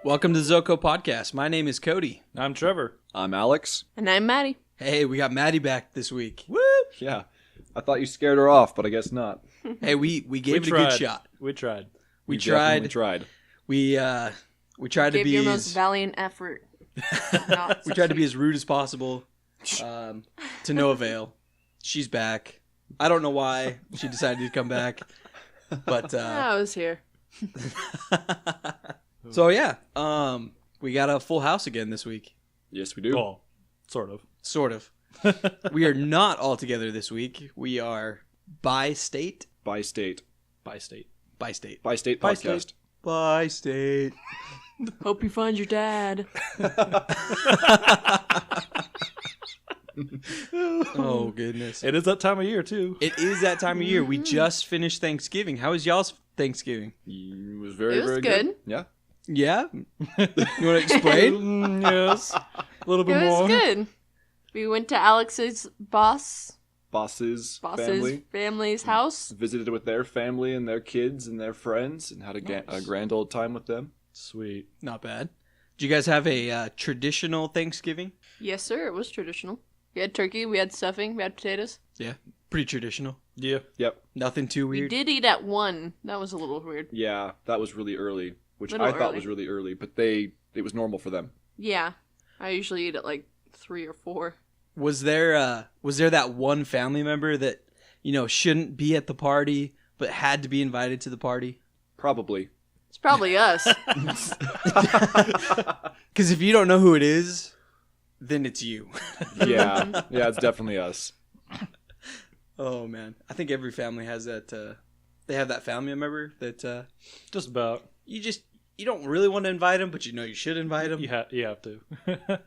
Welcome to ZoCo Podcast. My name is Cody. I'm Trevor. I'm Alex. And I'm Maddie. Hey, we got Maddie back this week. Woo! Yeah. I thought you scared her off, but I guess not. Hey, we gave it a good shot. We tried. We definitely tried. tried. We tried to be your as most valiant effort. we tried to be as rude as possible. To no avail. She's back. I don't know why she decided to come back, but I was here. so yeah, we got a full house again this week. Yes, we do. Well, sort of. Sort of. We are not all together this week. We are by state. By state. By state. By state. By state By podcast. state. By state. Hope you find your dad. Oh, goodness. It is that time of year, too. It is that time of year. We just finished Thanksgiving. How was y'all's Thanksgiving? It was very, It was very good. Yeah. Yeah? You want to explain? Yes. A little It bit was more. good. We went to Alex's boss's Family. family's house. Visited with their family and their kids and their friends and had a grand old time with them. Sweet. Not bad. Did you guys have a traditional Thanksgiving? Yes, sir. It was traditional. We had turkey. We had stuffing. We had potatoes. Yeah. Pretty traditional. Yeah. Yep. Nothing too We weird. did eat at 1. That was a little weird. Yeah, that was really early, which Little I thought early. was really early, but it was normal for them. Yeah. I usually eat at like 3 or 4. Was there that one family member that, shouldn't be at the party but had to be invited to the party? Probably. It's probably us. Because if you don't know who it is, then it's you. Yeah. Yeah, it's definitely us. Oh, man. I think every family has that. They have that family member that Just about. you don't really want to invite them, but you should invite them. You have to.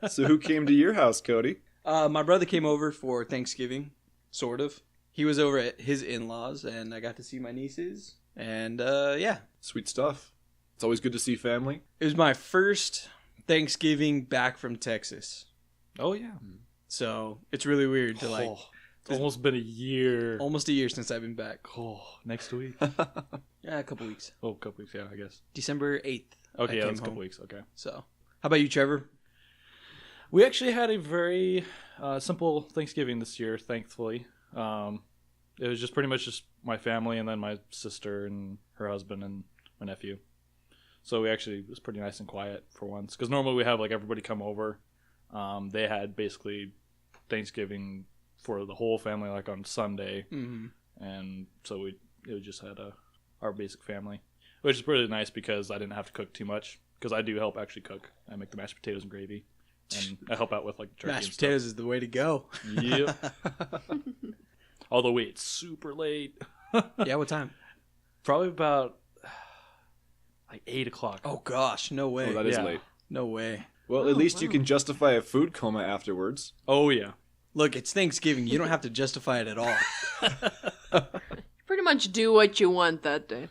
So who came to your house, Cody? My brother came over for Thanksgiving, sort of. He was over at his in-laws, and I got to see my nieces. And, yeah. Sweet stuff. It's always good to see family. It was my first Thanksgiving back from Texas. Oh, yeah. So, it's really weird to, Oh, it's almost been a year. almost a year since I've been back. Oh, next week. Yeah, a couple weeks. Oh, a couple weeks, yeah, I guess. December 8th. Okay, I yeah, came that's a couple home. weeks. Okay. So, how about you, Trevor? We actually had a very simple Thanksgiving this year, thankfully. It was just pretty much just my family and then my sister and her husband and my nephew. So it was pretty nice and quiet for once. Because normally we have like everybody come over. They had basically Thanksgiving for the whole family like on Sunday. Mm-hmm. And so it just had our basic family. Which is really nice because I didn't have to cook too much. Because I do help actually cook. I make the mashed potatoes and gravy. And I help out with like turkey Mashed and potatoes is the way to go. stuff. Yep. Although we ate super late. Yeah, what time? Probably about like 8 o'clock. Oh, gosh. No way. Oh, that is Yeah. late. No way. Well, Oh, at least you wow. can justify a food coma afterwards. Oh, yeah. Look, it's Thanksgiving. You don't have to justify it at all. Pretty much do what you want that day.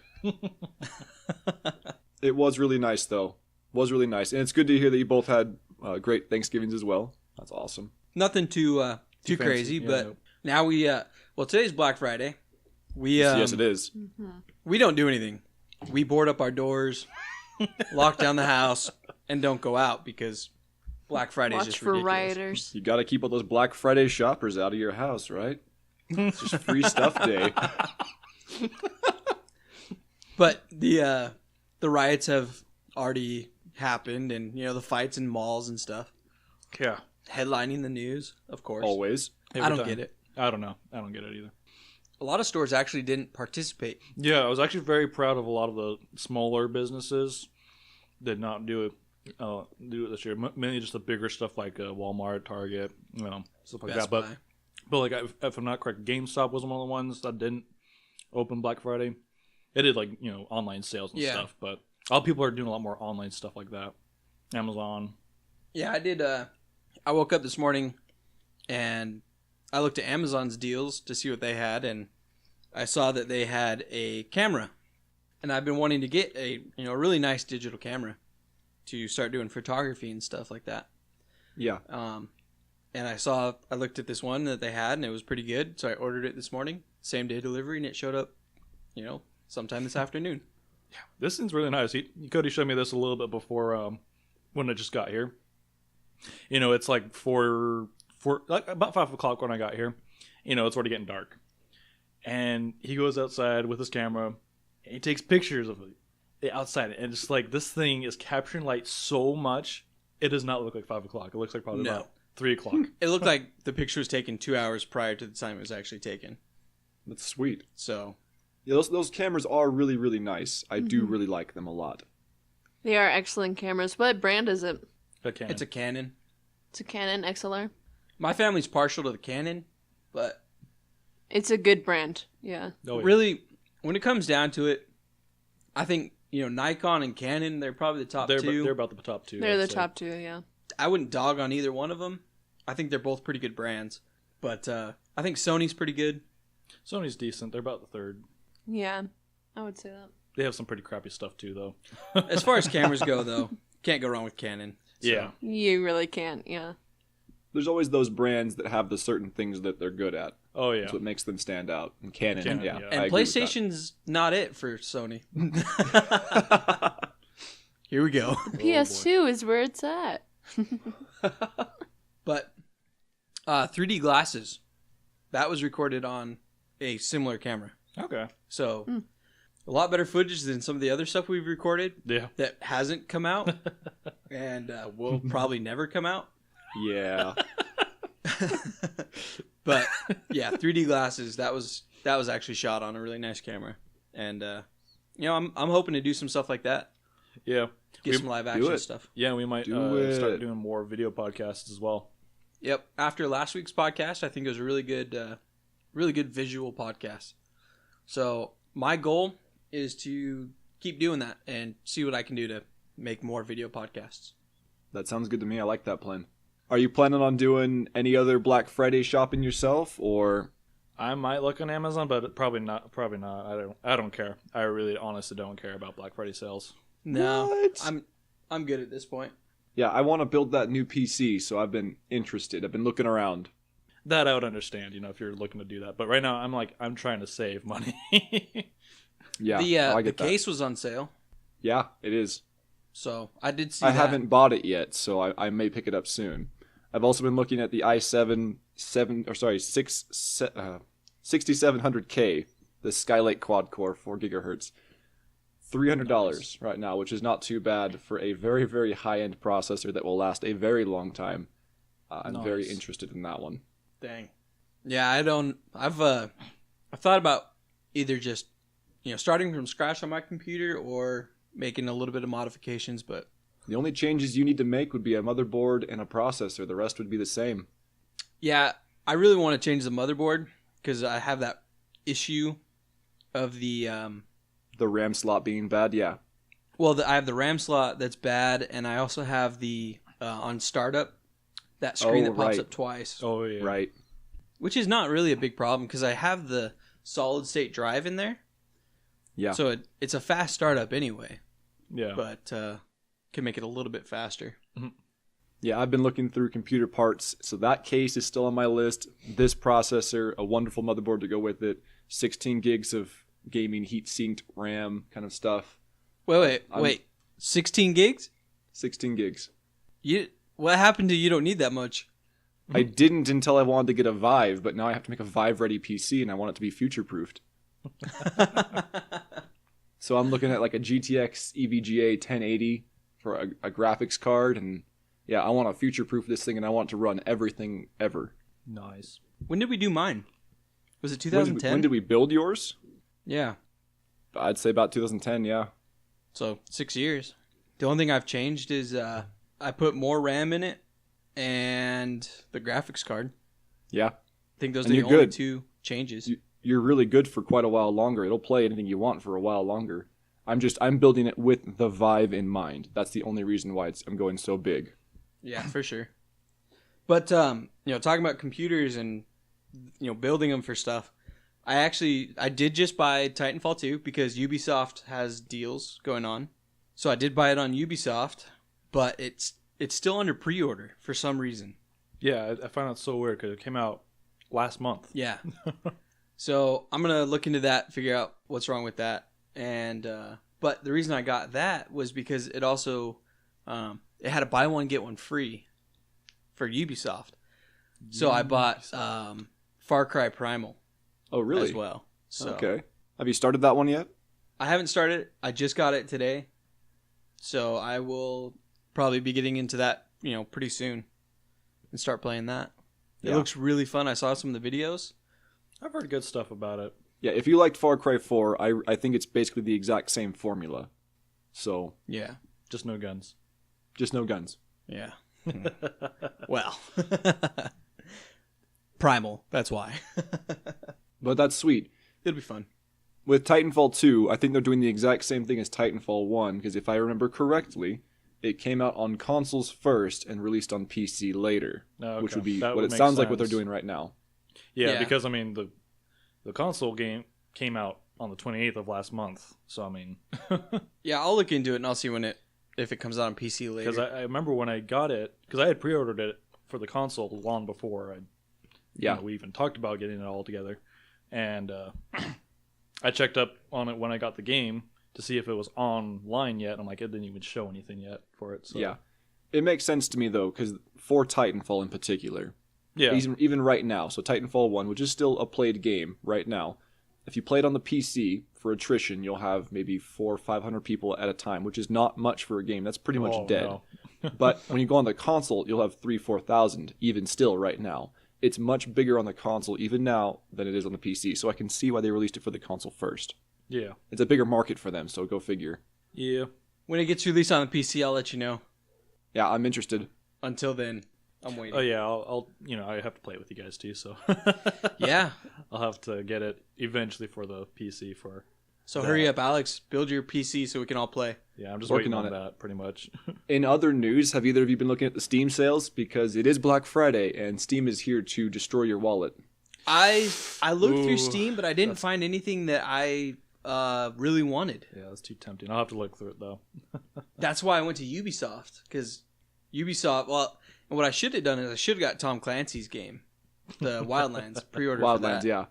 It was really nice, though. Was really nice. And it's good to hear that you both had great Thanksgivings as well. That's awesome. Nothing too fancy. crazy, Yeah, but nope. now well, today's Black Friday. We Yes, it is. we don't do anything. We board up our doors, lock down the house, and don't go out because Black Friday is Watch just for ridiculous. rioters. You got to keep all those Black Friday shoppers out of your house, right? It's just free stuff day. But the riots have already happened, and the fights in malls and stuff, Yeah. headlining the news, of course. Always. I don't get it. I don't know. I don't get it either. A lot of stores actually didn't participate. Yeah, I was actually very proud of a lot of the smaller businesses did not do it this year. Mainly just the bigger stuff like Walmart, Target, stuff like Best that. Buy. But like if I'm not correct, GameStop was one of the ones that didn't open Black Friday. It did like online sales and Yeah. stuff, but a lot of people are doing a lot more online stuff like that. Amazon. Yeah, I did. I woke up this morning and I looked at Amazon's deals to see what they had, and I saw that they had a camera. And I've been wanting to get a really nice digital camera to start doing photography and stuff like that. Yeah. And I looked at this one that they had, and it was pretty good, so I ordered it this morning. Same day delivery, and it showed up, sometime this afternoon. This thing's really nice. Cody showed me this a little bit before when I just got here. You know, it's like like about 5 o'clock when I got here. You know, it's already getting dark. And he goes outside with his camera. And he takes pictures of it outside. And it's like this thing is capturing light so much, it does not look like 5 o'clock. It looks like probably about 3 o'clock. It looked like the picture was taken 2 hours prior to the time it was actually taken. That's sweet. So, yeah, those cameras are really, really nice. I do really like them a lot. They are excellent cameras. What brand is it? it's a Canon. It's a Canon XLR. My family's partial to the Canon, but It's a good brand. Yeah. Oh, yeah. really, when it comes down to it, I think, Nikon and Canon, they're probably the top two. They're about the top two. They're the I'd say. top two, yeah. I wouldn't dog on either one of them. I think they're both pretty good brands. But I think Sony's pretty good. Sony's decent. They're about the third. Yeah, I would say that. They have some pretty crappy stuff too, though. As far as cameras go, though, can't go wrong with Canon. So. Yeah. You really can't, yeah. There's always those brands that have the certain things that they're good at. Oh, yeah. That's what makes them stand out. And Canon, Canon, yeah. yeah. I And agree with that. PlayStation's not it for Sony. Here we go. PS2 is where it's at. But 3D glasses, that was recorded on a similar camera. Okay. So a lot better footage than some of the other stuff we've recorded Yeah. that hasn't come out and will probably never come out. Yeah. But yeah, 3D glasses, that was actually shot on a really nice camera. And I'm hoping to do some stuff like that. Yeah. Get some live action it. stuff. Yeah, we might Do it. start doing more video podcasts as well. Yep. After last week's podcast, I think it was a really good visual podcast. So my goal is to keep doing that and see what I can do to make more video podcasts. That sounds good to me. I like that plan. Are you planning on doing any other Black Friday shopping yourself, or? I might look on Amazon, but probably not. Probably not. I don't care. I really honestly don't care about Black Friday sales. No, What? I'm good at this point. Yeah, I want to build that new PC, so I've been interested. I've been looking around. That I would understand, if you're looking to do that. But right now, I'm trying to save money. Yeah, I The get that. case was on sale, Yeah, it is. so I did see I that. haven't bought it yet, so I may pick it up soon. I've also been looking at the i7 6700K, the Skylake quad core, 4 gigahertz. $300 right now, which is not too bad for a very, very high-end processor that will last a very long time. I'm very Nice. interested in that one. Dang. Yeah, I've thought about either just starting from scratch on my computer or making a little bit of modifications, but The only changes you need to make would be a motherboard and a processor. The rest would be the same. yeah, I really want to change the motherboard because I have that issue of the The RAM slot being bad, yeah. I have the RAM slot that's bad, and I also have the on startup that screen that pops right. up twice, Oh yeah. Right. which is not really a big problem because I have the solid state drive in there, Yeah. so it's a fast startup anyway, Yeah. but can make it a little bit faster. Yeah, I've been looking through computer parts, so that case is still on my list. This processor, a wonderful motherboard to go with it, 16 gigs of gaming heat-synced RAM kind of stuff. Wait, 16 gigs? 16 gigs. What happened to you don't need that much? I didn't until I wanted to get a Vive, but now I have to make a Vive-ready PC, and I want it to be future-proofed. So I'm looking at like a GTX EVGA 1080 for a graphics card, and yeah, I want to future-proof this thing, and I want it to run everything ever. Nice. When did we do mine? Was it When 2010? did we build yours? Yeah. I'd say about 2010, yeah. So 6 years. The only thing I've changed is I put more RAM in it and the graphics card. Yeah. I think those And are the you're only good. two changes. You're really good for quite a while longer. It'll play anything you want for a while longer. I'm building it with the Vive in mind. That's the only reason why I'm going so big. Yeah, for sure. But talking about computers and building them for stuff. I did just buy Titanfall 2 because Ubisoft has deals going on. So I did buy it on Ubisoft, but it's still under pre-order for some reason. Yeah, I find that so weird because it came out last month. Yeah. So I'm going to look into that, figure out what's wrong with that. And but But the reason I got that was because it also it had a buy one get one free for Ubisoft. So I bought Far Cry Primal. Oh, really? As well. So Okay. Have you started that one yet? I haven't started. I just got it today. So I will probably be getting into that, pretty soon and start playing that. It Yeah. looks really fun. I saw some of the videos. I've heard good stuff about it. Yeah, if you liked Far Cry 4, I think it's basically the exact same formula. So, Yeah. Just no guns. just no guns. Yeah. Well. Primal. That's why. But that's sweet. It'll be fun. With Titanfall 2, I think they're doing the exact same thing as Titanfall 1, because if I remember correctly, it came out on consoles first and released on PC later, Oh, which okay. would be That what would it make sounds like what they're sense. doing right now. Yeah, because the console game came out on the 28th of last month. So Yeah, I'll look into it and I'll see if it comes out on PC later. because I remember when I got it, because I had pre-ordered it for the console long before we even talked about getting it all together, and I checked up on it when I got the game to see if it was online yet. I'm like, it didn't even show anything yet for it. So. Yeah. It makes sense to me, though, because for Titanfall in particular, Yeah. even right now, so Titanfall 1, which is still a played game right now, if you play it on the PC, for attrition, you'll have maybe 400 or 500 people at a time, which is not much for a game. That's pretty much Oh, dead. no. But when you go on the console, you'll have 3,000-4,000, even still right now. It's much bigger on the console even now than it is on the PC, so I can see why they released it for the console first. Yeah. It's a bigger market for them, so go figure. Yeah. When it gets released on the PC, I'll let you know. Yeah, I'm interested. Until then, I'm waiting. Oh yeah. I'll I have to play it with you guys too. So. Yeah. I'll have to get it eventually for the PC for. So hurry up, Alex. Build your PC so we can all play. Yeah, I'm just Working waiting on on it. that pretty much. In other news, have either of you been looking at the Steam sales? Because it is Black Friday, and Steam is here to destroy your wallet. I looked through Ooh, Steam, but I didn't find anything that I really wanted. Yeah, that's too tempting. I'll have to look through it though. That's why I went to Ubisoft, because Ubisoft. Well, and what I should have done is I should have got Tom Clancy's game, the Wildlands pre-order for Wildlands, that, yeah.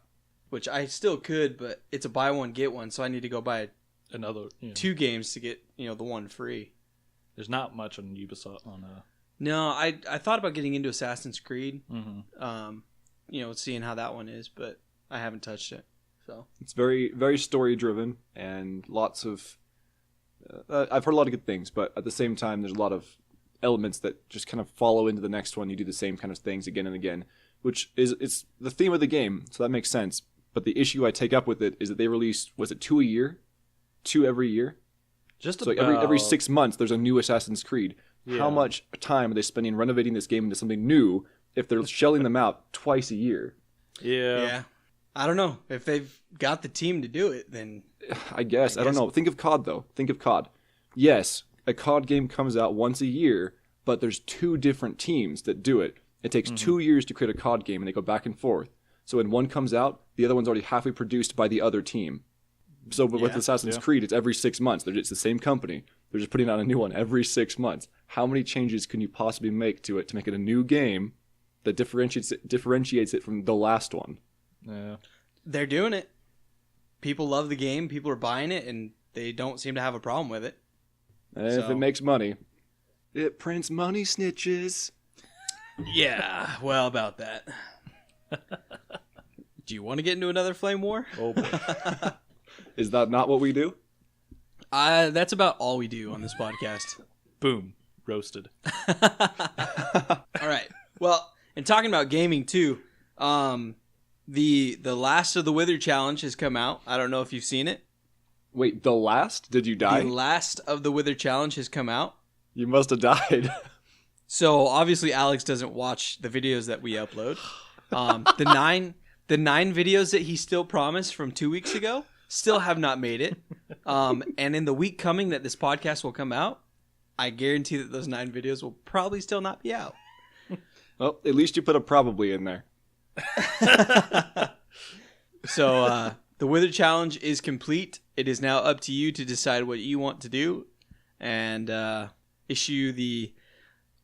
which I still could, but it's a buy one get one, so I need to go buy Another. 2 games to get the one free. There's not much on Ubisoft on. No, I thought about getting into Assassin's Creed, Mm-hmm. Seeing how that one is, but I haven't touched it. So It's very, very story driven, and lots of. I've heard a lot of good things, but at the same time, there's a lot of elements that just kind of follow into the next one. You do the same kind of things again and again, which is it's the theme of the game, so that makes sense. But the issue I take up with it is that they release, was it 2 a year, 2 every year? Just So like about every 6 months, there's a new Assassin's Creed. Yeah. How much time are they spending renovating this game into something new if they're shelling them out twice a year? Yeah. I don't know if they've got the team to do it. Then I guess. I don't know. Think of COD, though. Think of COD. Yes, a COD game comes out once a year, but there's 2 different teams that do it. It takes 2 years to create a COD game, and they go back and forth. So when one comes out, the other one's already halfway produced by the other team. So but with Yeah, Assassin's Creed, it's every 6 months. It's the same company. They're just putting out a new one every 6 months. How many changes can you possibly make to it to make it a new game that differentiates it from the last one? Yeah. they're doing it. People love the game. People are buying it, and they don't seem to have a problem with it. And if it makes money, it prints money, snitches. Yeah, well, about that. Do you want to get into another flame war? Oh boy. Is that not what we do? That's about all we do on this podcast. Boom. Roasted. All right. Well, and talking about gaming too, the Last of the Wither challenge has come out. I don't know if you've seen it. Wait, the last? Did you die? The Last of the Wither challenge has come out. You must have died. So obviously Alex doesn't watch the videos that we upload. The nine videos that he still promised from 2 weeks ago still have not made it. And in the week coming that this podcast will come out, I guarantee that those 9 videos will probably still not be out. Well, at least you put a probably in there. So the Wither challenge is complete. It is now up to you to decide what you want to do and issue the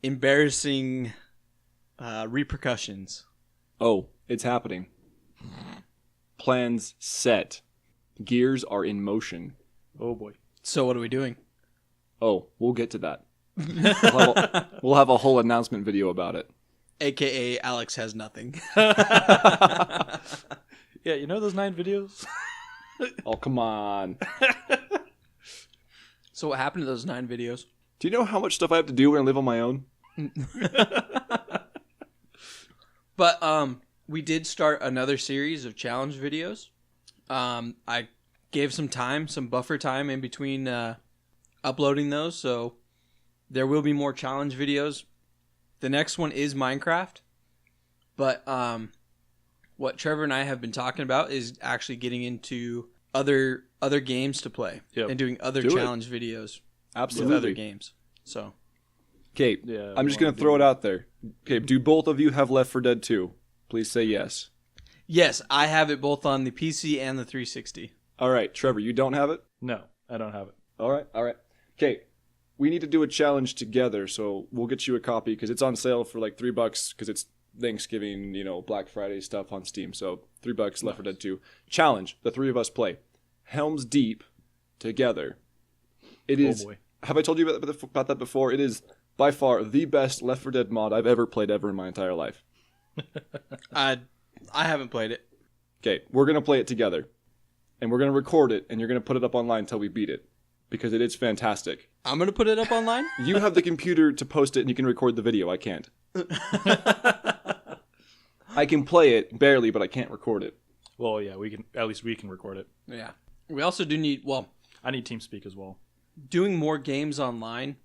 embarrassing repercussions. Oh, it's happening. Plans set. Gears are in motion. Oh boy. So what are we doing? Oh, we'll get to that. We'll have a whole announcement video about it. AKA Alex has nothing. Yeah, you know those 9 videos? Oh, come on. So what happened to those 9 videos? Do you know how much stuff I have to do when I live on my own? But we did start another series of challenge videos. I gave some buffer time in between uploading those, so there will be more challenge videos. The next one is Minecraft, but what Trevor and I have been talking about is actually getting into other games to play and doing other challenge videos Absolutely. with other games. So, okay, Yeah, I'm just going to throw it out there. Okay, do both of you have Left 4 Dead 2? Please say yes. yes, I have it both on the PC and the 360. All right, Trevor, you don't have it? No, I don't have it. All right. Okay, we need to do a challenge together, so we'll get you a copy because it's on sale for like $3 because it's Thanksgiving, Black Friday stuff on Steam. So $3, Left 4 Dead 2. Challenge, the 3 of us play. Helm's Deep together. It is. Oh boy. Have I told you about that before? It is by far the best Left 4 Dead mod I've ever played in my entire life. I haven't played it. Okay, we're going to play it together. And we're going to record it, and you're going to put it up online until we beat it. Because it is fantastic. I'm going to put it up online? You have the computer to post it, and you can record the video. I can't. I can play it, barely, but I can't record it. Well, yeah, at least we can record it. Yeah. We also do need, I need TeamSpeak as well. doing more games online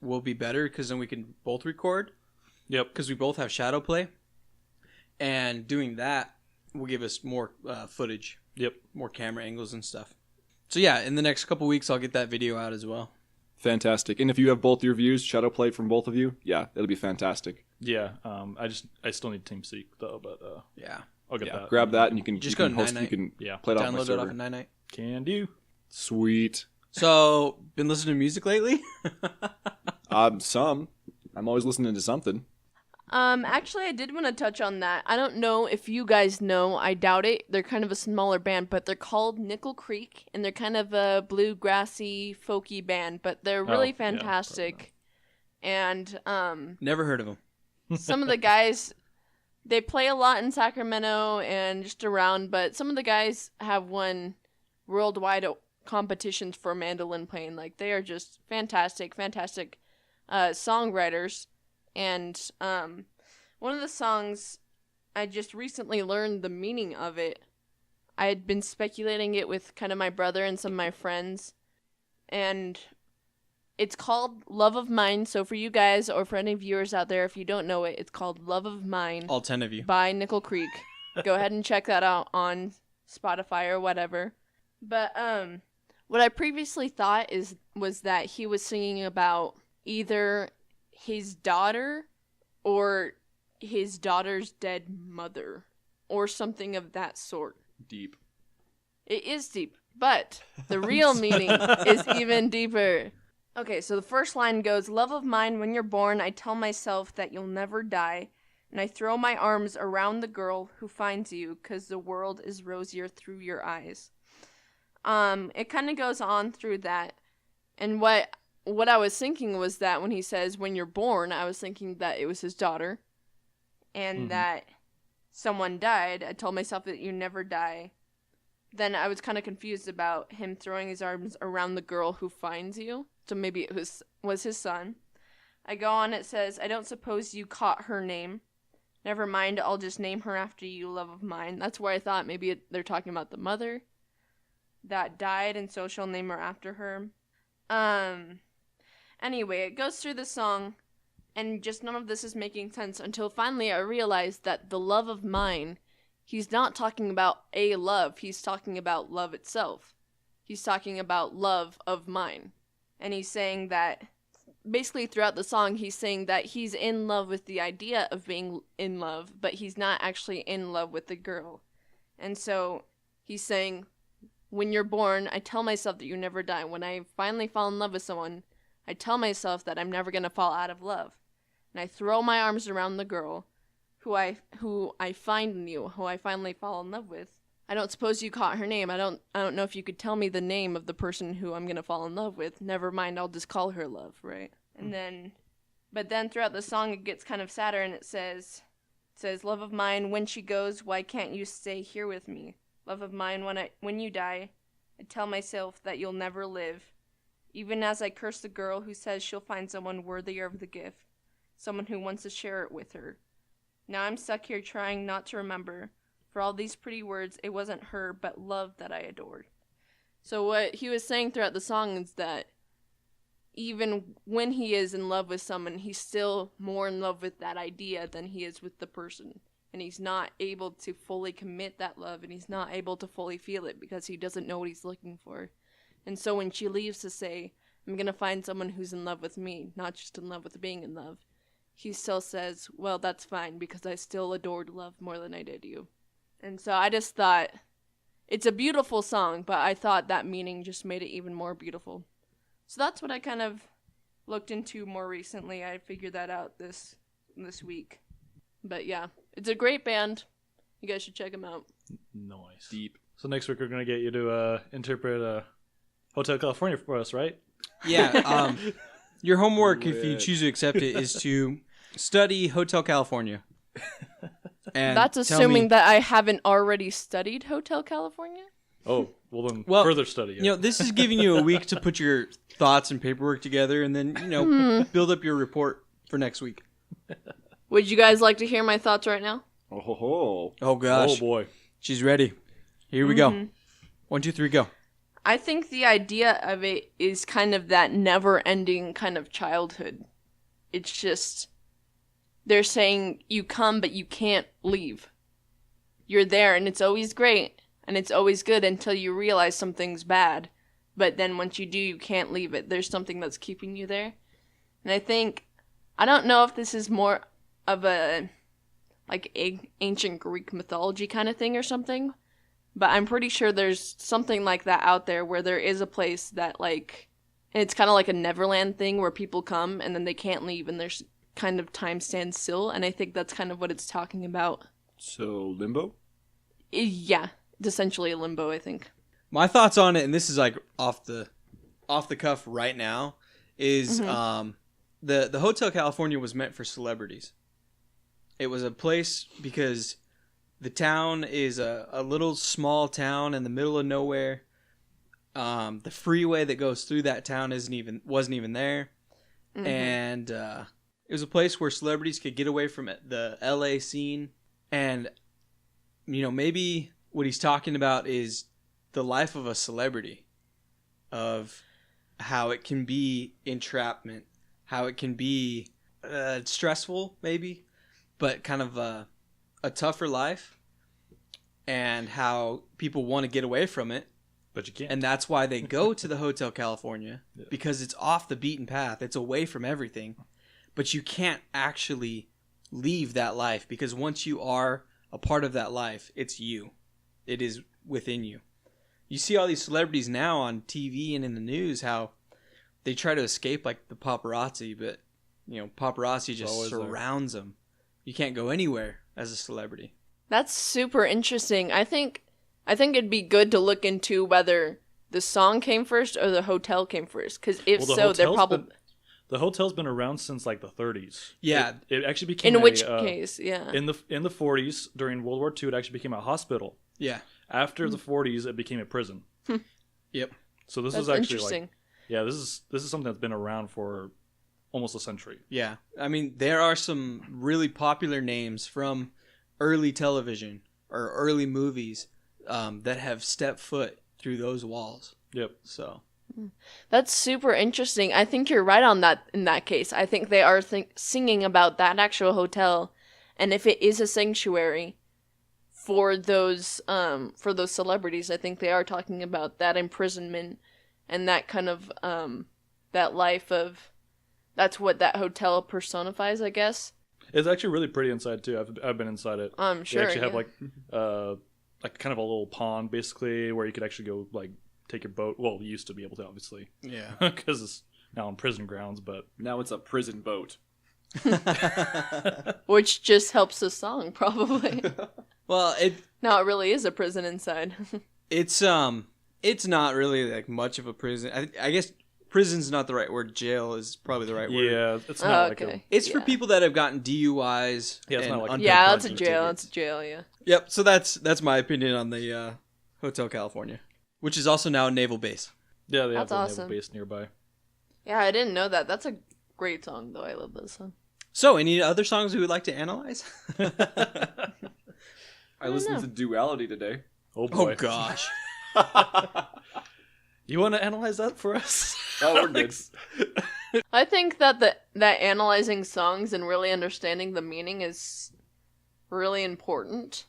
will be better because then we can both record. Yep. Because we both have shadow play. And doing that will give us more footage. Yep. More camera angles and stuff. So yeah, in the next couple weeks, I'll get that video out as well. Fantastic. And if you have both your views, shadow play from both of you, yeah, it'll be fantastic. Yeah. I still need TeamSpeak though, but Yeah. I'll get that. Grab that and you can Just you go can to host. Nine-Night. You can Yeah. play it off my Download it server. off of Night. Can do. Sweet. So, been listening to music lately? Some. I'm always listening to something. Actually, I did want to touch on that. I don't know if you guys know. I doubt it. They're kind of a smaller band, but they're called Nickel Creek, and they're kind of a bluegrassy, folky band, but they're really fantastic. And Never heard of them. some of the guys, they play a lot in Sacramento and just around, but some of the guys have won worldwide competitions for mandolin playing. Like, they are just fantastic songwriters. And one of the songs, I just recently learned the meaning of it. I had been speculating it with kind of my brother and some of my friends. And it's called Love of Mine. So for you guys or for any viewers out there, if you don't know it, it's called Love of Mine. All 10 of you. By Nickel Creek. Go ahead and check that out on Spotify or whatever. But what I previously thought was that he was singing about either his daughter or his daughter's dead mother or something of that sort. Deep. It is deep, but the real meaning is even deeper. Okay, so the first line goes, "Love of mine, when you're born, I tell myself that you'll never die, and I throw my arms around the girl who finds you, 'cause the world is rosier through your eyes." It kind of goes on through that, and what I was thinking was that when he says, "when you're born," I was thinking that it was his daughter, and that someone died. I told myself that you never die. Then I was kind of confused about him throwing his arms around the girl who finds you. So maybe it was his son. I go on, it says, "I don't suppose you caught her name. Never mind, I'll just name her after you, love of mine." That's where I thought maybe they're talking about the mother that died, and so she'll name her after her. Anyway, it goes through the song, and just none of this is making sense until finally I realized that the love of mine, he's not talking about a love, he's talking about love itself. He's talking about love of mine. And he's saying that, basically throughout the song, he's saying that he's in love with the idea of being in love, but he's not actually in love with the girl. And so he's saying, when you're born, I tell myself that you never die. When I finally fall in love with someone, I tell myself that I'm never going to fall out of love. And I throw my arms around the girl who I find in you, who I finally fall in love with. I don't suppose you caught her name. I don't know if you could tell me the name of the person who I'm going to fall in love with. Never mind, I'll just call her Love, right? And then, but then throughout the song, it gets kind of sadder, and it says, love of mine, when she goes, why can't you stay here with me? Love of mine, when you die, I tell myself that you'll never live. Even as I curse the girl who says she'll find someone worthier of the gift, someone who wants to share it with her. Now I'm stuck here trying not to remember. For all these pretty words, it wasn't her, but love that I adored. So what he was saying throughout the song is that even when he is in love with someone, he's still more in love with that idea than he is with the person. And he's not able to fully commit that love, and he's not able to fully feel it because he doesn't know what he's looking for. And so when she leaves to say, I'm going to find someone who's in love with me, not just in love with being in love, he still says, well, that's fine because I still adored love more than I did you. And so I just thought, it's a beautiful song, but I thought that meaning just made it even more beautiful. So that's what I kind of looked into more recently. I figured that out this week. But yeah, it's a great band. You guys should check them out. Nice. Deep. So next week we're going to get you to interpret Hotel California for us, right? Yeah. Your homework, if you Lit. choose to accept it, is to study Hotel California. And That's tell assuming me- that I haven't already studied Hotel California. Oh, well then Well, further study it. You know, this is giving you a week to put your thoughts and paperwork together, and then build up your report for next week. Would you guys like to hear my thoughts right now? Oh ho ho. Oh gosh, Oh boy. she's ready. Here we go. 1, 2, 3, go. I think the idea of it is kind of that never-ending kind of childhood. It's just, they're saying you come, but you can't leave. You're there, and it's always great, and it's always good until you realize something's bad. But then once you do, you can't leave it. There's something that's keeping you there. And I don't know if this is more of a, like, ancient Greek mythology kind of thing or something, but I'm pretty sure there's something like that out there where there is a place that, like, and it's kind of like a Neverland thing where people come and then they can't leave and there's kind of time stands still, and I think that's kind of what it's talking about. So limbo? Yeah, it's essentially a limbo, I think. My thoughts on it, and this is like off the cuff right now, is the Hotel California was meant for celebrities. It was a place because the town is a little small town in the middle of nowhere. The freeway that goes through that town wasn't even there, and it was a place where celebrities could get away from the LA scene. And maybe what he's talking about is the life of a celebrity, of how it can be entrapment, how it can be stressful maybe, but kind of a tougher life, and how people want to get away from it. But you can't. And that's why they go to the Hotel California, because it's off the beaten path. It's away from everything. But you can't actually leave that life, because once you are a part of that life, it's you. It is within you. You see all these celebrities now on TV and in the news, how they try to escape like the paparazzi, but paparazzi just surrounds them. You can't go anywhere as a celebrity. That's super interesting. I think it'd be good to look into whether the song came first or the hotel came first, because if so, they're probably... The hotel's been around since like the 30s. Yeah. It actually became In which case, yeah. In the 40s, during World War II, it actually became a hospital. Yeah. After the 40s, it became a prison. Yep. So this That's is actually interesting. like, yeah, this is something that's been around for almost a century. Yeah. I mean, there are some really popular names from early television or early movies that have stepped foot through those walls. Yep. So That's super interesting. I think you're right on that in that case. I think they are singing about that actual hotel, and if it is a sanctuary for those celebrities, I think they are talking about that imprisonment and that kind of that life of, that's what that hotel personifies, I guess. It's actually really pretty inside too. I've been inside it. I'm sure. They actually have like kind of a little pond basically where you could actually go like take your boat. Well, you used to be able to, obviously. yeah. Because it's now on prison grounds, but Now it's a prison boat. Which just helps the song, probably. Well, No, it really is a prison inside. it's not really like much of a prison. I guess prison's not the right word. Jail is probably the right word. Yeah, it's not like okay. It's for people that have gotten DUIs. Yeah, it's not like unpaid Yeah, that's a parking jail. tickets. That's a jail, yeah. Yep. So that's my opinion on the Hotel California, which is also now a naval base. yeah, they have That's a awesome. naval base nearby. Yeah, I didn't know that. That's a great song, though. I love that song. So, any other songs we would like to analyze? I listened to Duality today. Oh boy. Oh gosh. You want to analyze that for us? Oh, we're good. I think that that analyzing songs and really understanding the meaning is really important.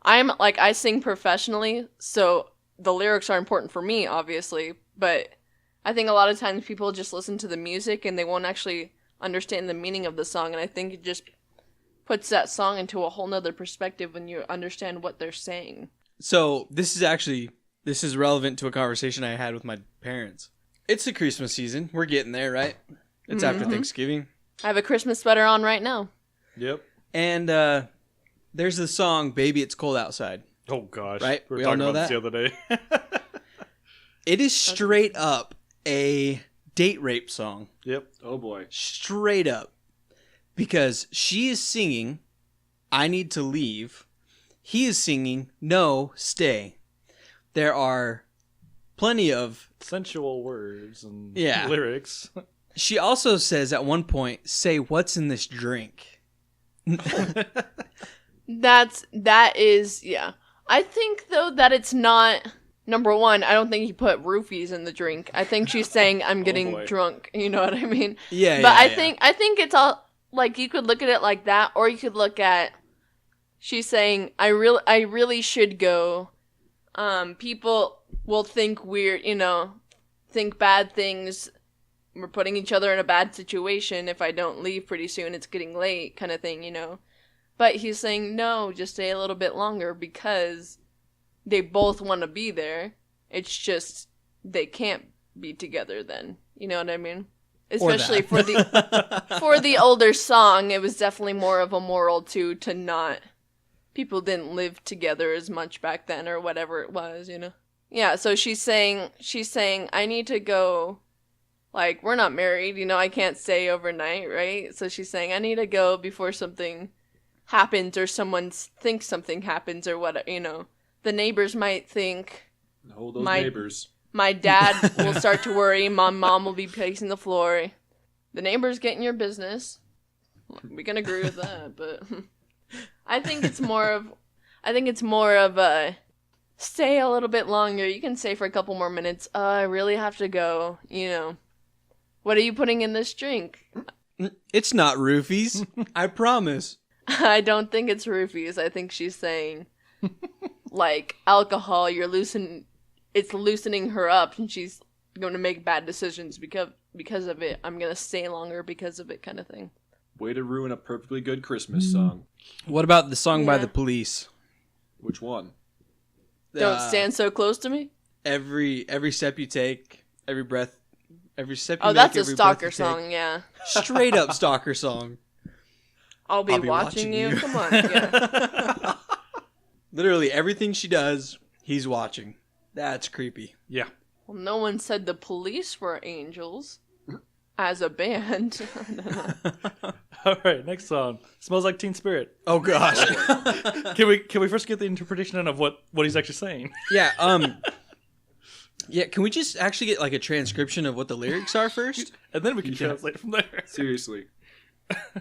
I sing professionally, so the lyrics are important for me, obviously, but I think a lot of times people just listen to the music and they won't actually understand the meaning of the song, and I think it just puts that song into a whole nother perspective when you understand what they're saying. So this is relevant to a conversation I had with my parents. It's the Christmas season. We're getting there, right? It's after Thanksgiving. I have a Christmas sweater on right now. Yep. And there's the song "Baby It's Cold Outside." Oh gosh. Right? We were We all talking know about that? this the other day. It is straight up a date rape song. Yep. Oh boy. Straight up. Because she is singing, "I need to leave." He is singing, "No, stay." There are plenty of... Sensual words and Yeah. lyrics. She also says at one point, "Say, what's in this drink?" That is, yeah. I think, though, that it's not... Number one, I don't think he put roofies in the drink. I think she's saying, I'm getting boy. drunk. You know what I mean? Yeah, But yeah, I think it's all... Like, you could look at it like that, or you could look at... She's saying, I really should go. People will think weird, think bad things. We're putting each other in a bad situation. If I don't leave pretty soon, it's getting late, kind of thing, But he's saying, no, just stay a little bit longer because they both want to be there. It's just they can't be together then. You know what I mean? Especially for the older song, it was definitely more of a moral too, to not... People didn't live together as much back then or whatever it was, Yeah, so she's saying, I need to go, like, we're not married, I can't stay overnight, right? So she's saying, I need to go before something happens or someone thinks something happens or what, The neighbors might think... No, those neighbors. My dad will start to worry. My mom will be pacing the floor. The neighbors get in your business. We can agree with that, but I think it's more of a stay a little bit longer. You can stay for a couple more minutes. I really have to go. What are you putting in this drink? It's not roofies. I promise. I don't think it's roofies. I think she's saying, like, alcohol. It's loosening her up, and she's going to make bad decisions because of it. I'm going to stay longer because of it, kind of thing. Way to ruin a perfectly good Christmas song. What about the song by Yeah. the Police? Which one? Don't stand so close to me. Every step you take, every breath, every step you Oh, make, that's a every breath stalker you take. song, yeah. Straight up stalker song. I'll be watching you. Come on, yeah. Literally everything she does, he's watching. That's creepy. Yeah. Well, no one said the Police were angels as a band. All right, next song. Smells Like Teen Spirit. Oh gosh. Can we first get the interpretation of what he's actually saying? Yeah, yeah, can we just actually get like a transcription of what the lyrics are first? And then we can translate from there. Seriously.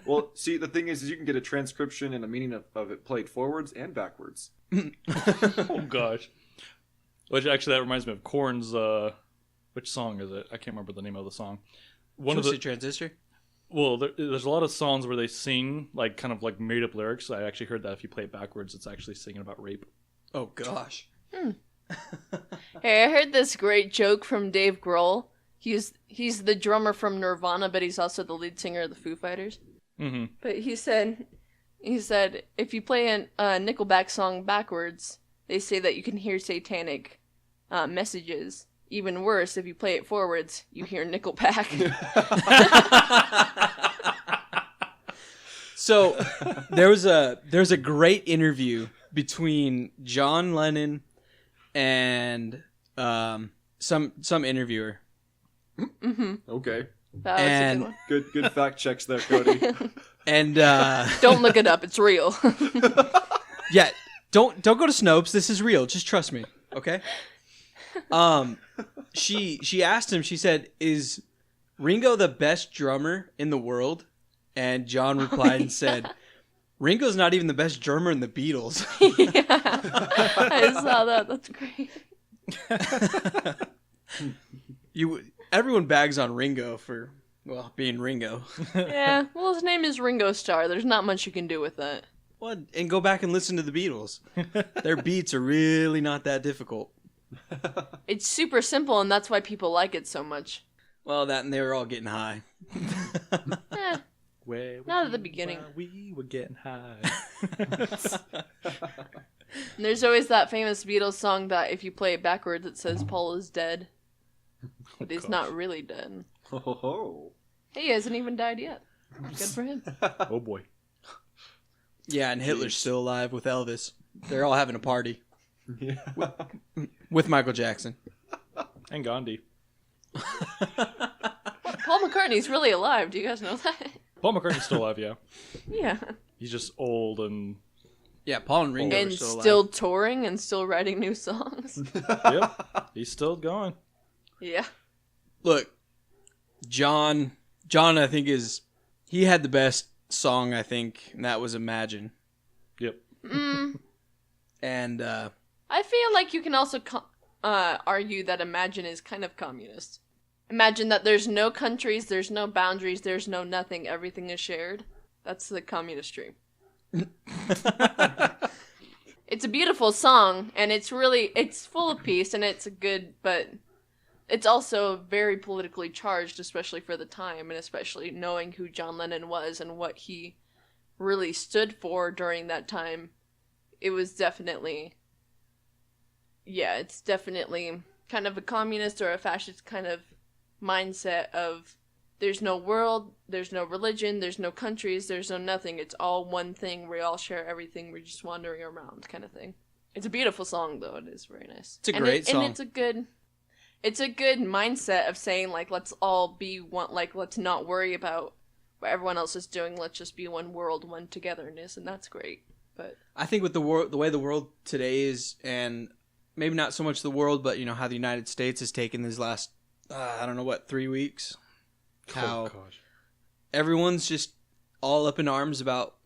Well, see, the thing is you can get a transcription and a meaning of it played forwards and backwards. Oh gosh. Which actually that reminds me of Korn's which song is it? I can't remember the name of the song. One of the Transistor? Well, there's a lot of songs where they sing like kind of like made up lyrics. I actually heard that if you play it backwards, it's actually singing about rape. Oh gosh. Hey, I heard this great joke from Dave Grohl. He's the drummer from Nirvana, but he's also the lead singer of the Foo Fighters. Mm-hmm. But he said if you play a Nickelback song backwards, they say that you can hear satanic messages. Even worse, if you play it forwards, you hear Nickelback. So there's a great interview between John Lennon and some interviewer. Okay. That was a good one. Good fact checks there, Cody. And Don't look it up. It's real. yeah, don't go to Snopes. This is real. Just trust me, okay? She asked him. She said, "Is Ringo the best drummer in the world?" And John replied and said, "Ringo's not even the best drummer in the Beatles." Yeah. I saw that. That's great. Everyone bags on Ringo for, well, being Ringo. Yeah. Well, his name is Ringo Starr. There's not much you can do with that. Well, and go back and listen to the Beatles. Their beats are really not that difficult. It's super simple, and that's why people like it so much. Well, that and they were all getting high. Eh, not at the beginning. We were getting high. And there's always that famous Beatles song that if you play it backwards, it says Paul is dead. But he's not really dead. Oh. Hey, he hasn't even died yet. Good for him. Oh boy. Yeah, and Hitler's still alive with Elvis. They're all having a party Yeah. with Michael Jackson. And Gandhi. Paul McCartney's really alive. Do you guys know that? Paul McCartney's still alive, yeah. Yeah. He's just old and Yeah, Paul and Ringo And are still alive. still touring and still writing new songs. yep, he's still going. Yeah. Look, John, I think he had the best song, I think, and that was Imagine. Yep. And I feel like you can also argue that Imagine is kind of communist. Imagine that there's no countries, there's no boundaries, there's no nothing, everything is shared. That's the communist dream. It's a beautiful song, and it's full of peace, and it's good, but it's also very politically charged, especially for the time, and especially knowing who John Lennon was and what he really stood for during that time. It was definitely, yeah, it's definitely kind of a communist or a fascist kind of mindset of there's no world, there's no religion, there's no countries, there's no nothing. It's all one thing. We all share everything. We're just wandering around kind of thing. It's a beautiful song, though. It is very nice. It's a great song. And it's a good mindset of saying, like, let's all be one, like, let's not worry about what everyone else is doing. Let's just be one world, one togetherness, and that's great. But I think with the way the world today is, and maybe not so much the world, but how the United States has taken these last, 3 weeks. How everyone's just all up in arms about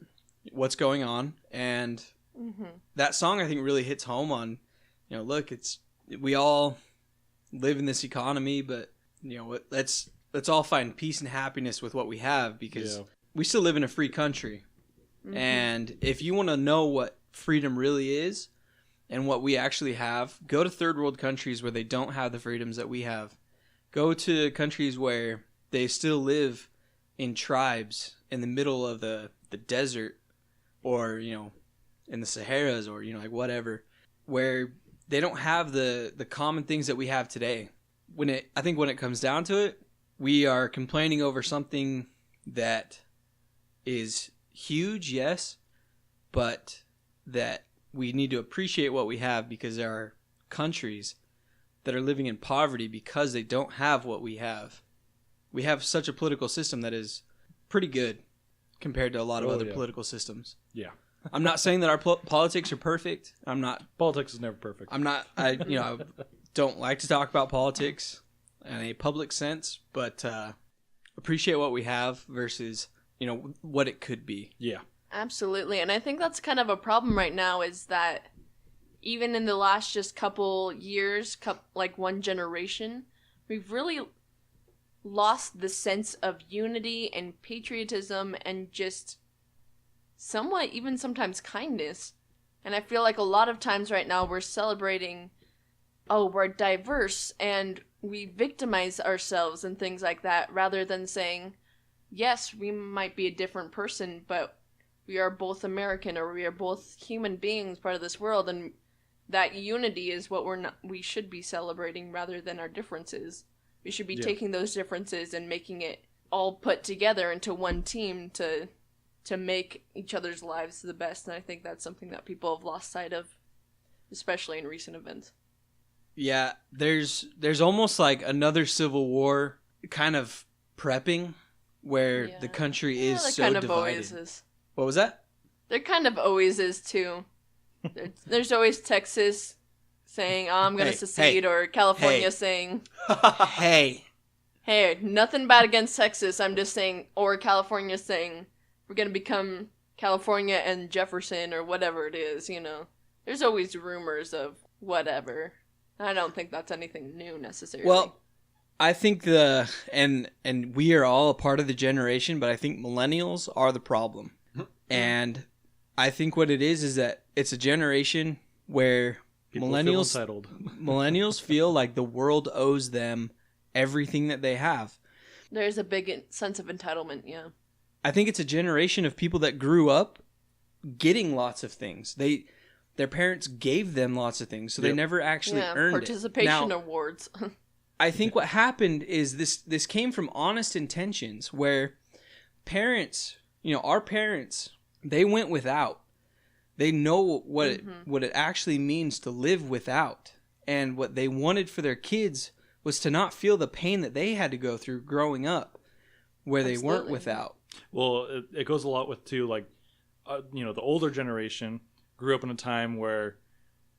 what's going on, and that song I think really hits home on, look, we all live in this economy, but let's all find peace and happiness with what we have, because we still live in a free country. And if you want to know what freedom really is and what we actually have, go to third world countries where they don't have the freedoms that we have. Go to countries where they still live in tribes in the middle of the desert, or in the Saharas, or like whatever, where they don't have the common things that we have today. I think when it comes down to it, we are complaining over something that is huge, yes, but that we need to appreciate what we have, because there are countries that are living in poverty because they don't have what we have. We have such a political system that is pretty good compared to a lot of other political systems. Yeah. I'm not saying that our politics are perfect. Politics is never perfect. I don't like to talk about politics in a public sense, but appreciate what we have versus, what it could be. Yeah. Absolutely. And I think that's kind of a problem right now, is that even in the last just couple years, like one generation, we've really lost the sense of unity and patriotism and just somewhat even sometimes kindness. And I feel like a lot of times right now we're celebrating, we're diverse, and we victimize ourselves and things like that, rather than saying, yes, we might be a different person, but we are both American, or we are both human beings, part of this world, and that unity is what we should be celebrating rather than our differences. We should be taking those differences and making it all put together into one team to to make each other's lives the best, and I think that's something that people have lost sight of, especially in recent events. Yeah, there's almost like another civil war kind of prepping where the country is there so kind of divided. always is. What was that? There kind of always is too. There's always Texas saying, "Oh, I'm gonna secede," or California saying, "Hey, nothing bad against Texas. I'm just saying," or California saying, "We're gonna become California and Jefferson," or whatever it is. There's always rumors of whatever. I don't think that's anything new necessarily. Well, I think and we are all a part of the generation, but I think millennials are the problem. And I think what it is that it's a generation where People millennials feel entitled. millennials feel like the world owes them everything that they have. There's a big sense of entitlement, yeah. I think it's a generation of people that grew up getting lots of things. Their parents gave them lots of things, so they never actually earned participation awards. I think what happened is this came from honest intentions where parents, our parents, they went without. They know what it actually means to live without. And what they wanted for their kids was to not feel the pain that they had to go through growing up where they weren't without. Well, it goes a lot with, too, like, the older generation grew up in a time where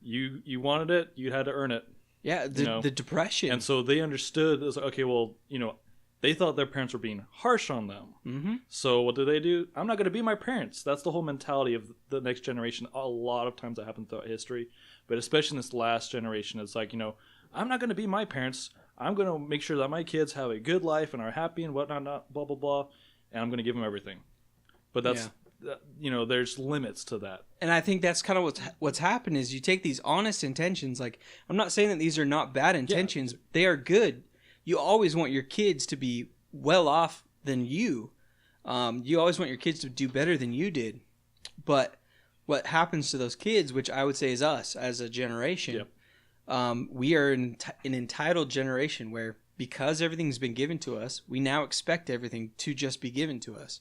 you wanted it, you had to earn it. Yeah, the depression. And so they understood, it was like, okay, well, they thought their parents were being harsh on them. Mm-hmm. So what do? I'm not going to be my parents. That's the whole mentality of the next generation. A lot of times that happens throughout history. But especially in this last generation, it's like, I'm not going to be my parents. I'm going to make sure that my kids have a good life and are happy and whatnot, blah, blah, blah. And I'm going to give them everything. But that's, there's limits to that. And I think that's kind of what's happened is you take these honest intentions. Like, I'm not saying that these are not bad intentions. Yeah. They are good. You always want your kids to be well off than you. You always want your kids to do better than you did. But what happens to those kids, which I would say is us as a generation, we are an entitled generation where because everything's been given to us, we now expect everything to just be given to us.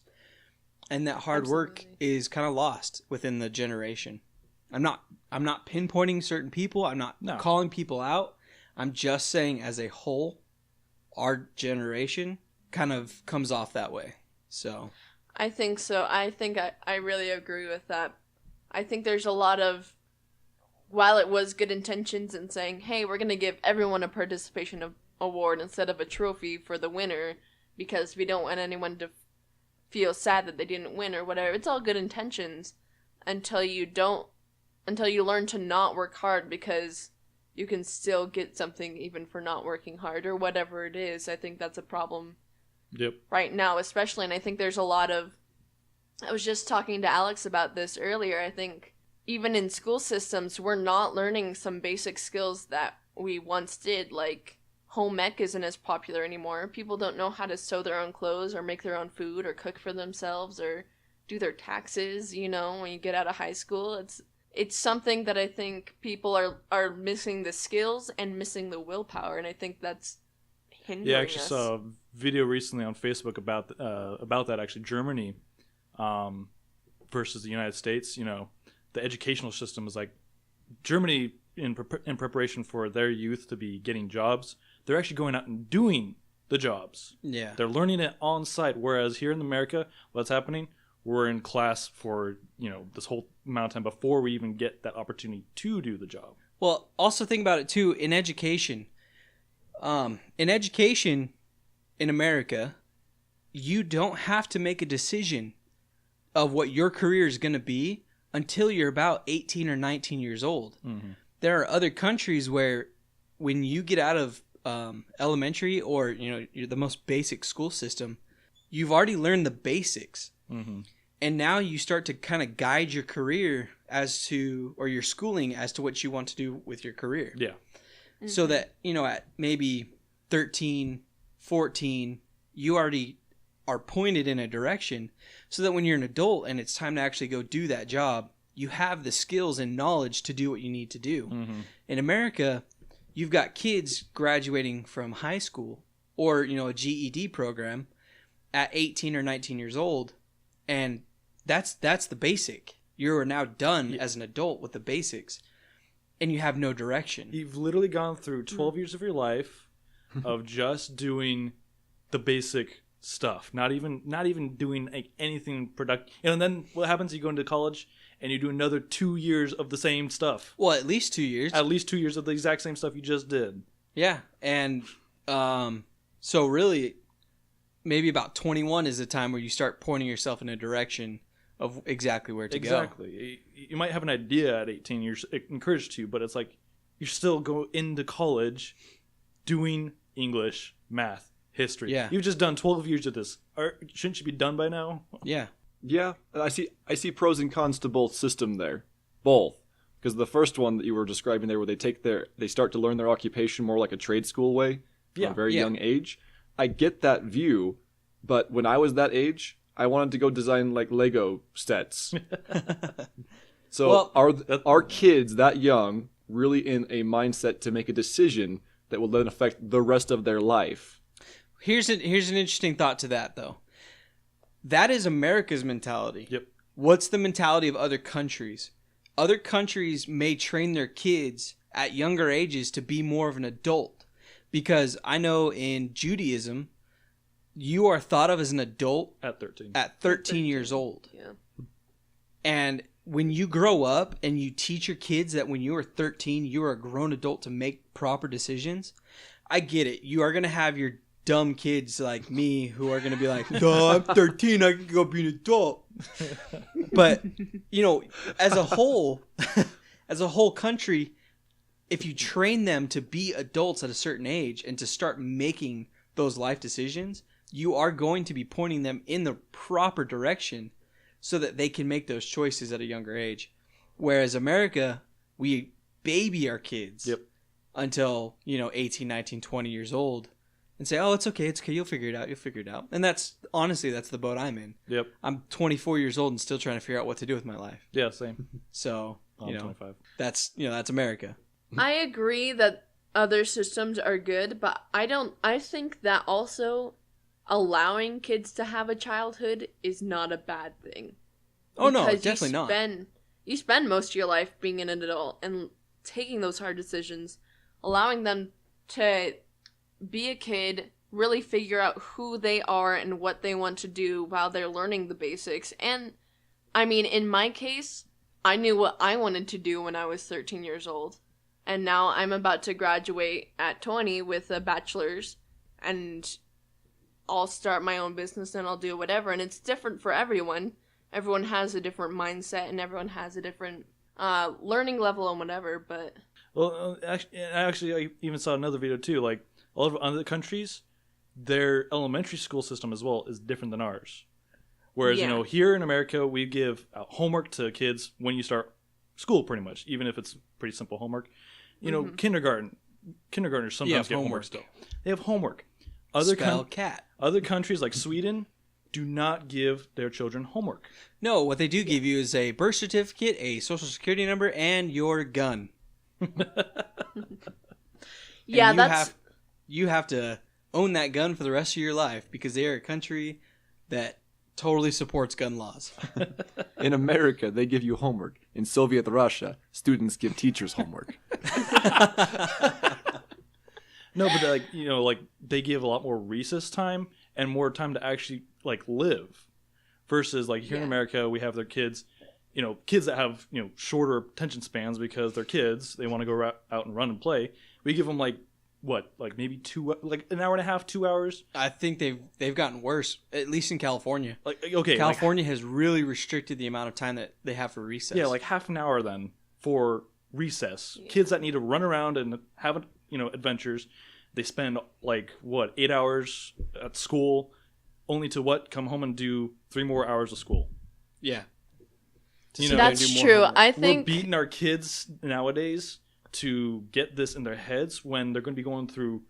And that hard work is kind of lost within the generation. I'm not pinpointing certain people. I'm not calling people out. I'm just saying as a whole, our generation kind of comes off that way. So I think so. I think I really agree with that. I think there's a lot of, while it was good intentions in saying, hey, we're going to give everyone a participation award instead of a trophy for the winner because we don't want anyone to feel sad that they didn't win or whatever. It's all good intentions until you learn to not work hard because you can still get something even for not working hard or whatever it is. I think that's a problem right now, especially. And I think there's a lot of, I was just talking to Alex about this earlier. I think even in school systems, we're not learning some basic skills that we once did. Like home ec isn't as popular anymore. People don't know how to sew their own clothes or make their own food or cook for themselves or do their taxes, when you get out of high school. It's something that I think people are missing the skills and missing the willpower, and I think that's hindering us. Yeah, I actually saw a video recently on Facebook about that, actually. Germany versus the United States, the educational system is like Germany in preparation for their youth to be getting jobs. They're actually going out and doing the jobs. Yeah. They're learning it on site, whereas here in America, what's happening? We're in class for, this whole amount of time before we even get that opportunity to do the job. Well, also think about it, too, in education. In America, you don't have to make a decision of what your career is going to be until you're about 18 or 19 years old. Mm-hmm. There are other countries where when you get out of elementary or, the most basic school system, you've already learned the basics. Mm-hmm. And now you start to kind of guide your career or your schooling as to what you want to do with your career. Yeah. Mm-hmm. So that, at maybe 13, 14, you already are pointed in a direction so that when you're an adult and it's time to actually go do that job, you have the skills and knowledge to do what you need to do. Mm-hmm. In America, you've got kids graduating from high school or, a GED program at 18 or 19 years old, and That's the basic. You're now done as an adult with the basics, and you have no direction. You've literally gone through 12 years of your life of just doing the basic stuff, not even doing like anything productive. And then what happens? You go into college and you do another 2 years of the same stuff. Well, at least 2 years. At least 2 years of the exact same stuff you just did. Yeah, and so really, maybe about 21 is the time where you start pointing yourself in a direction of exactly where to go. Exactly. You might have an idea at 18. You're encouraged to, but it's like you're still go into college doing English, math, history. Yeah. You've just done 12 years of this. Shouldn't you be done by now? Yeah. Yeah, I see pros and cons to both system there. Both. Because the first one that you were describing there, where they start to learn their occupation more like a trade school way from a very young age. I get that view, but when I was that age, I wanted to go design like Lego sets. So are kids that young really in a mindset to make a decision that will then affect the rest of their life? Here's an interesting thought to that, though. That is America's mentality. Yep. What's the mentality of other countries? Other countries may train their kids at younger ages to be more of an adult. Because I know in Judaism, you are thought of as an adult At 13. at 13 years old. Yeah. And when you grow up and you teach your kids that when you are 13, you are a grown adult to make proper decisions, I get it. You are going to have your dumb kids like me who are going to be like, duh, I'm 13, I can go be an adult. But, as a whole country, if you train them to be adults at a certain age and to start making those life decisions, you are going to be pointing them in the proper direction so that they can make those choices at a younger age. Whereas America, we baby our kids until, 18, 19, 20 years old and say, oh, it's okay, you'll figure it out. And that's the boat I'm in. Yep. I'm 24 years old and still trying to figure out what to do with my life. Yeah, same. So, I'm 25. that's America. I agree that other systems are good, but I think that also allowing kids to have a childhood is not a bad thing. Oh, no, Because definitely not. You spend most of your life being an adult and taking those hard decisions, allowing them to be a kid, really figure out who they are and what they want to do while they're learning the basics. And, I mean, in my case, I knew what I wanted to do when I was 13 years old. And now I'm about to graduate at 20 with a bachelor's, and I'll start my own business and I'll do whatever. And it's different for everyone. Everyone has a different mindset and everyone has a different learning level and whatever, but... Well, actually, I even saw another video too. Like, all of other countries, their elementary school system as well is different than ours. Whereas, here in America, we give homework to kids when you start school, pretty much, even if it's pretty simple homework. Kindergartners sometimes get homework still. They have homework. Other countries like Sweden do not give their children homework. No, what they do give you is a birth certificate, a social security number, and your gun. You have to own that gun for the rest of your life because they are a country that totally supports gun laws. In America, they give you homework. In Soviet Russia, students give teachers homework. No, but they give a lot more recess time and more time to actually live. Versus here in America, we have their kids, kids that have shorter attention spans because they're kids. They want to go out and run and play. We give them maybe an hour and a half, 2 hours. I think they've gotten worse, at least in California. California has really restricted the amount of time that they have for recess. Yeah, half an hour then for recess. Yeah. Kids that need to run around and have adventures, they spend 8 hours at school, only to come home and do 3 more hours of school. Yeah, that's true. I think we're beating our kids nowadays to get this in their heads when they're going to be going through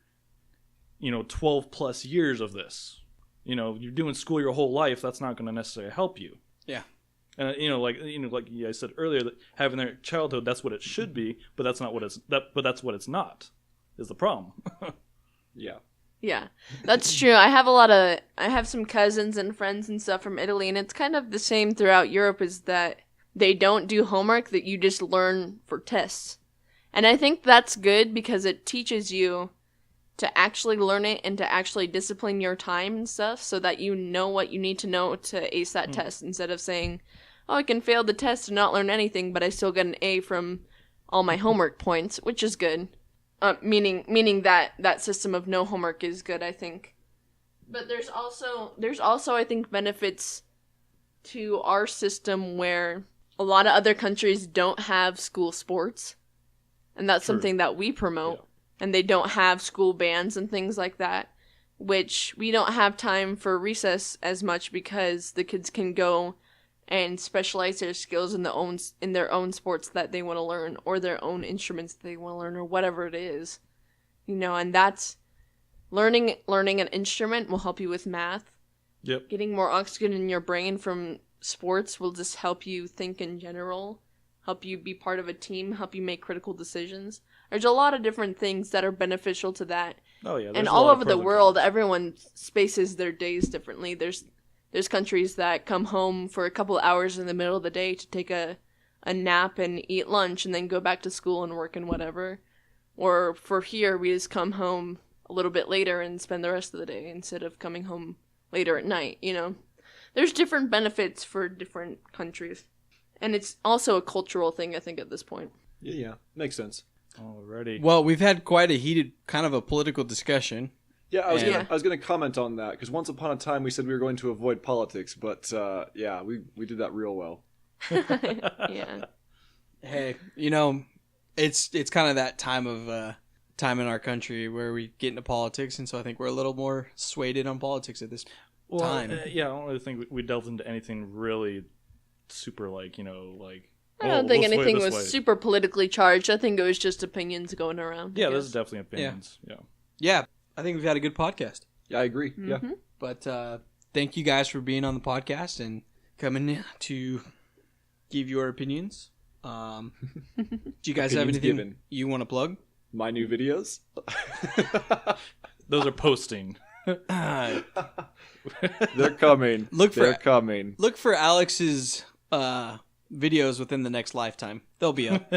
12 plus years of this. You're doing school your whole life. That's not going to necessarily help you. Yeah. And like I said earlier, that having their childhood, that's what it should be, but that's not what it's. But that's what it's not. Is the problem. Yeah. Yeah, that's true. I have some cousins and friends and stuff from Italy, and it's kind of the same throughout Europe, is that they don't do homework, that you just learn for tests. And I think that's good because it teaches you to actually learn it and to actually discipline your time and stuff so that you know what you need to know to ace that test, instead of saying, oh, I can fail the test and not learn anything, but I still get an A from all my homework points, which is good. Meaning that system of no homework is good, I think. But there's also I think benefits to our system where a lot of other countries don't have school sports, and that's True. something that we promote. And they don't have school bands and things like that, which we don't have time for recess as much because the kids can go and specialize their skills in their own sports that they want to learn, or their own instruments that they want to learn, or whatever it is. And that's learning an instrument will help you with math. Yep. Getting more oxygen in your brain from sports will just help you think in general, help you be part of a team, help you make critical decisions. There's a lot of different things that are beneficial to that. Oh yeah. And all over the world, everyone spaces their days differently. There's countries that come home for a couple hours in the middle of the day to take a nap and eat lunch and then go back to school and work and whatever. Or for here, we just come home a little bit later and spend the rest of the day instead of coming home later at night, There's different benefits for different countries. And it's also a cultural thing, I think, at this point. Yeah. Makes sense. Alrighty. Well, we've had quite a heated kind of a political discussion. Yeah, I was gonna comment on that because once upon a time we said we were going to avoid politics, but we did that real well. Yeah. Hey, it's kind of that time in our country where we get into politics, and so I think we're a little more swayed on politics at this time. I don't really think we delved into anything really super I don't think anything was super politically charged. I think it was just opinions going around. Yeah, there's definitely opinions. Yeah, I think we've had a good podcast. Yeah, I agree. Mm-hmm. Yeah. But thank you guys for being on the podcast and coming to give your opinions. Do you guys have anything you want to plug? My new videos. Those are posting. They're coming. They're coming. Look for Alex's videos within the next lifetime. They'll be up.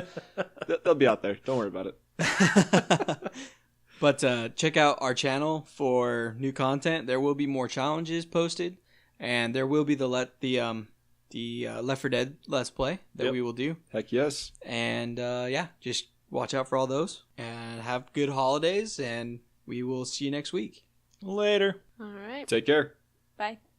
They'll be out there. Don't worry about it. But check out our channel for new content. There will be more challenges posted, and there will be the Left 4 Dead Let's Play that we will do. Heck yes. And just watch out for all those. And have good holidays, and we will see you next week. Later. All right. Take care. Bye.